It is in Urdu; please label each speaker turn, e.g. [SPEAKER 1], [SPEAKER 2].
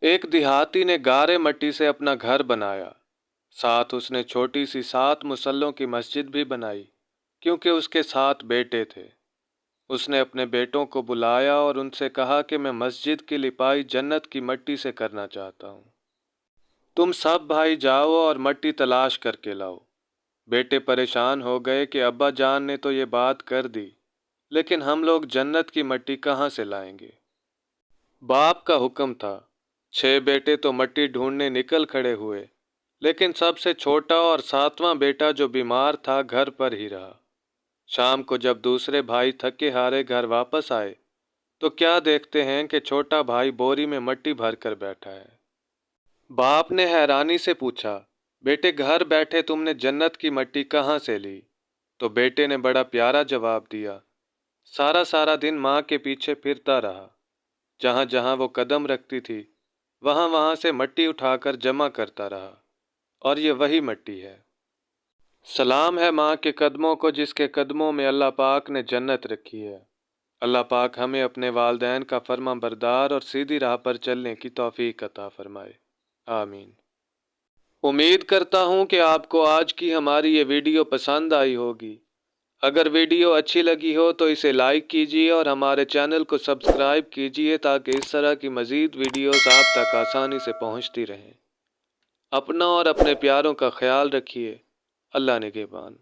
[SPEAKER 1] ایک دیہاتی نے گارے مٹی سے اپنا گھر بنایا، ساتھ اس نے چھوٹی سی 7 مسلوں کی مسجد بھی بنائی، کیونکہ اس کے 7 بیٹے تھے۔ اس نے اپنے بیٹوں کو بلایا اور ان سے کہا کہ میں مسجد کی لپائی جنت کی مٹی سے کرنا چاہتا ہوں۔ تم سب بھائی جاؤ اور مٹی تلاش کر کے لاؤ۔ بیٹے پریشان ہو گئے کہ ابا جان نے تو یہ بات کر دی، لیکن ہم لوگ جنت کی مٹی کہاں سے لائیں گے؟ باپ کا حکم تھا۔ 6 بیٹے تو مٹی ڈھونڈنے نکل کھڑے ہوئے، لیکن سب سے چھوٹا اور 7واں بیٹا جو بیمار تھا گھر پر ہی رہا۔ شام کو جب دوسرے بھائی تھکے ہارے گھر واپس آئے تو کیا دیکھتے ہیں کہ چھوٹا بھائی بوری میں مٹی بھر کر بیٹھا ہے۔ باپ نے حیرانی سے پوچھا، بیٹے گھر بیٹھے تم نے جنت کی مٹی کہاں سے لی؟ تو بیٹے نے بڑا پیارا جواب دیا، سارا دن ماں کے پیچھے پھرتا رہا، جہاں جہاں وہ قدم رکھتی تھی وہاں وہاں سے مٹی اٹھا کر جمع کرتا رہا، اور یہ وہی مٹی ہے۔ سلام ہے ماں کے قدموں کو جس کے قدموں میں اللہ پاک نے جنت رکھی ہے۔ اللہ پاک ہمیں اپنے والدین کا فرما بردار اور سیدھی راہ پر چلنے کی توفیق عطا فرمائے، آمین۔ امید کرتا ہوں کہ آپ کو آج کی ہماری یہ ویڈیو پسند آئی ہوگی۔ اگر ویڈیو اچھی لگی ہو تو اسے لائک کیجیے اور ہمارے چینل کو سبسکرائب کیجیے تاکہ اس طرح کی مزید ویڈیوز آپ تک آسانی سے پہنچتی رہیں۔ اپنا اور اپنے پیاروں کا خیال رکھیے۔ اللہ نگہبان۔